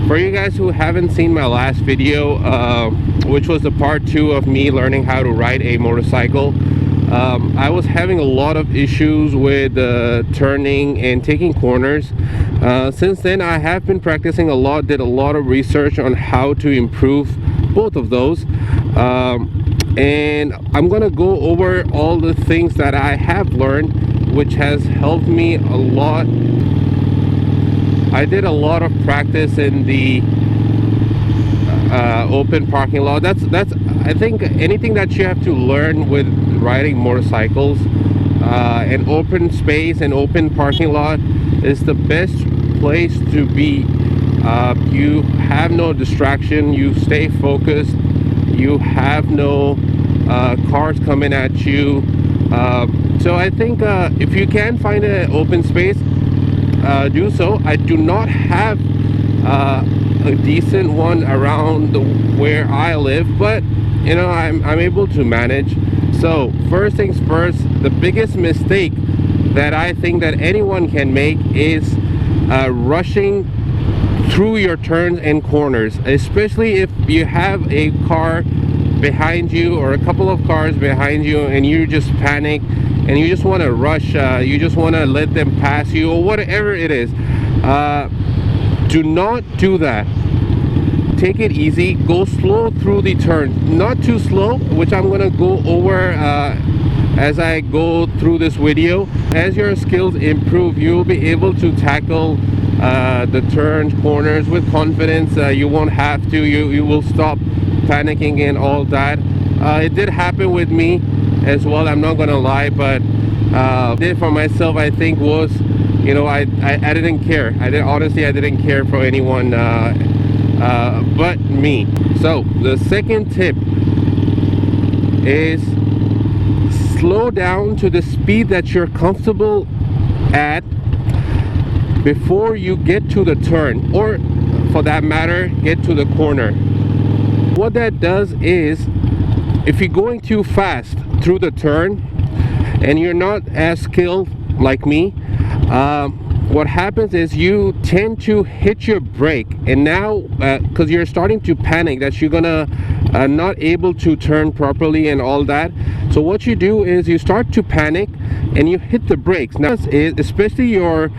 For you guys who haven't seen my last video, which was the part 2 of me learning how to ride a motorcycle, I was having a lot of issues with turning and taking corners. Since then, I have been practicing a lot, did a lot of research on how to improve both of those, and I'm gonna go over all the things that I have learned, which has helped me a lot. I did a lot of practice in the open parking lot. That's I think anything that you have to learn with riding motorcycles, an open space and open parking lot is the best place to be. You have no distraction, you stay focused, you have no cars coming at you. So I think if you can find an open space, do so. I do not have a decent one around where I live, but you know, I'm able to manage. So first things first, the biggest mistake that I think that anyone can make is rushing through your turns and corners, especially if you have a car behind you or a couple of cars behind you and you just panic and you just want to rush, you just want to let them pass you or whatever it is. Do not do that. Take it easy, go slow through the turn, not too slow, which I'm gonna go over as I go through this video. As your skills improve, you'll be able to tackle the turns, corners with confidence. You won't have to, you will stop panicking and all that. It did happen with me as well, I'm not gonna lie, but did for myself, I think, was, you know, I didn't care. Honestly, I didn't care for anyone but me. So the second tip is slow down to the speed that you're comfortable at before you get to the turn, or for that matter, get to the corner. What that does is, if you're going too fast through the turn and you're not as skilled like me, what happens is you tend to hit your brake, and now because you're starting to panic that you're gonna not able to turn properly and all that, so what you do is you start to panic and you hit the brakes. Now, especially your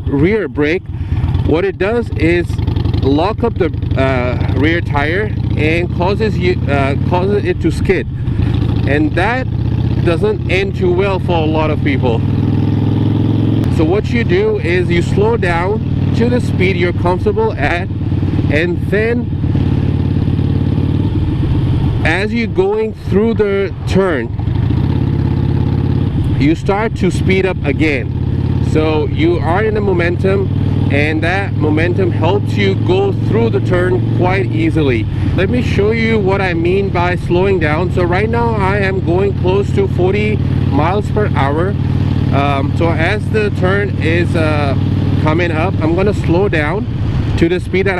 rear brake, what it does is lock up the rear tire and causes it to skid, and that doesn't end too well for a lot of people. So what you do is you slow down to the speed you're comfortable at, and then as you're going through the turn, you start to speed up again. So you are in a momentum, and that momentum helps you go through the turn quite easily. Let me show you what I mean by slowing down. So right now I am going close to 40 miles per hour. So as the turn is coming up, I'm gonna slow down to the speed that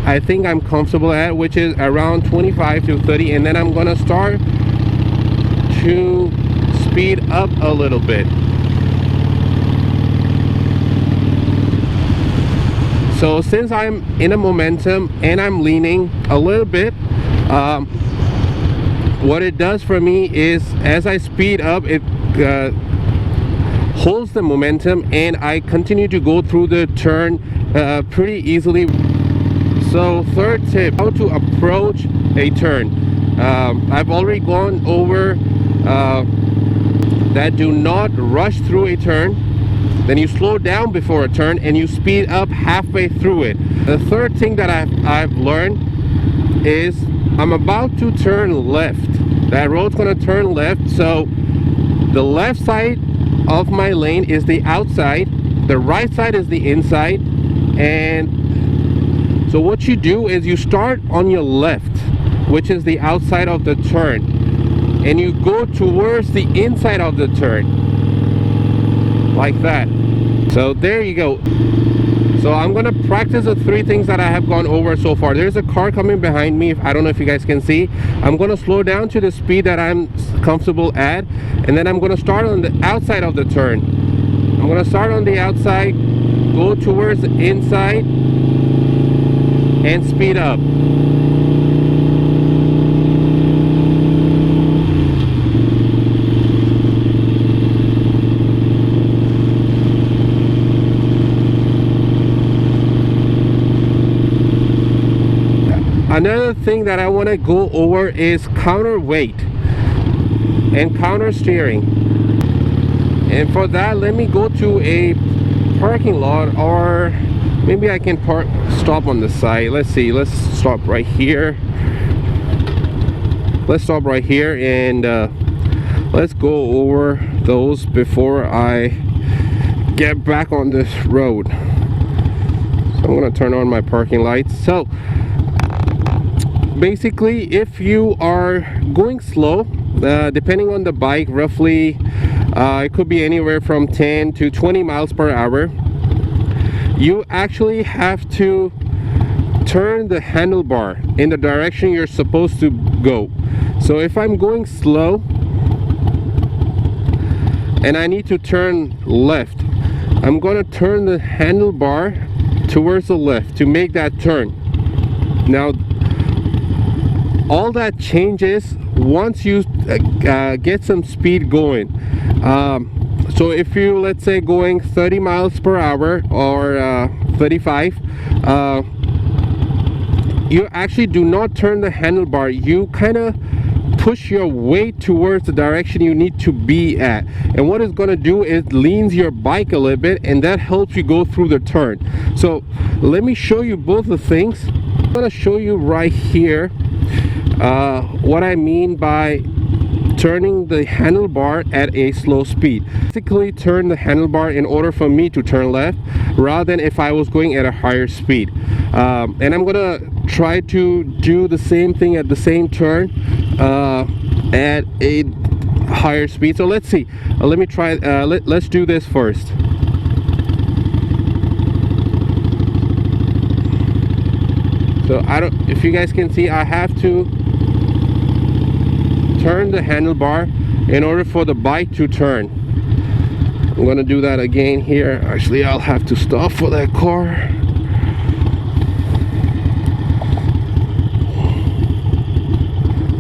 I think I'm comfortable at, which is around 25 to 30, and then I'm gonna start to speed up a little bit. So since I'm in a momentum and I'm leaning a little bit, what it does for me is, as I speed up, it holds the momentum and I continue to go through the turn pretty easily. So third tip, how to approach a turn. I've already gone over that. Do not rush through a turn, then you slow down before a turn and you speed up halfway through it. The third thing that I've learned is I'm about to turn left. That road's gonna turn left, so the left side of my lane is the outside, the right side is the inside, and so what you do is you start on your left, which is the outside of the turn, and you go towards the inside of the turn like that. So there you go. So I'm gonna practice the three things that I have gone over so far. There's a car coming behind me. I don't know if you guys can see. I'm gonna slow down to the speed that I'm comfortable at, and then I'm gonna start on the outside of the turn. I'm gonna start on the outside, go towards the inside, and speed up. Another thing that I want to go over is counterweight and counter steering. And for that, let me go to a parking lot, or maybe I can stop on the side. Let's see, let's stop right here. Let's stop right here and let's go over those before I get back on this road. So I'm gonna turn on my parking lights. So basically, if you are going slow, depending on the bike, roughly it could be anywhere from 10 to 20 miles per hour, you actually have to turn the handlebar in the direction you're supposed to go. So if I'm going slow and I need to turn left, I'm going to turn the handlebar towards the left to make that turn. Now all that changes once you get some speed going. So if you, let's say, going 30 miles per hour or 35, you actually do not turn the handlebar. You kind of push your weight towards the direction you need to be at, and what it's going to do is leans your bike a little bit, and that helps you go through the turn. So let me show you both the things. I'm going to show you right here what I mean by turning the handlebar at a slow speed. Basically turn the handlebar in order for me to turn left, rather than if I was going at a higher speed. And I'm gonna try to do the same thing at the same turn at a higher speed. So let's see, let me try, let's do this first. So if you guys can see, I have to turn the handlebar in order for the bike to turn. I'm gonna do that again here. Actually, I'll have to stop for that car.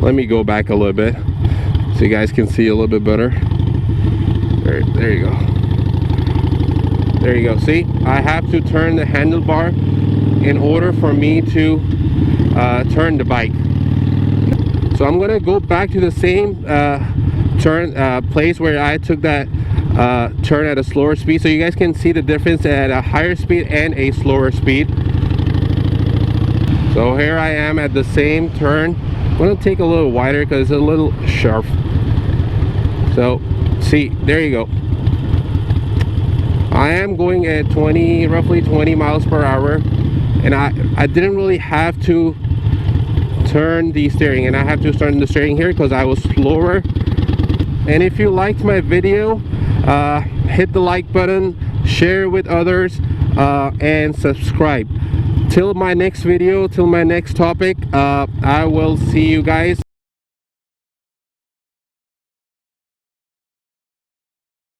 Let me go back a little bit so you guys can see a little bit better. There you go. There you go. See, I have to turn the handlebar in order for me to turn the bike. So I'm gonna go back to the same place where I took that turn at a slower speed, so you guys can see the difference at a higher speed and a slower speed. So here I am at the same turn. I'm gonna take a little wider because it's a little sharp. So see, there you go. I am going at roughly 20 miles per hour, and I didn't really have to turn the steering, and I have to turn the steering here because I was slower. And if you liked my video, hit the like button, share with others, and subscribe. Till my next video, till my next topic, I will see you guys.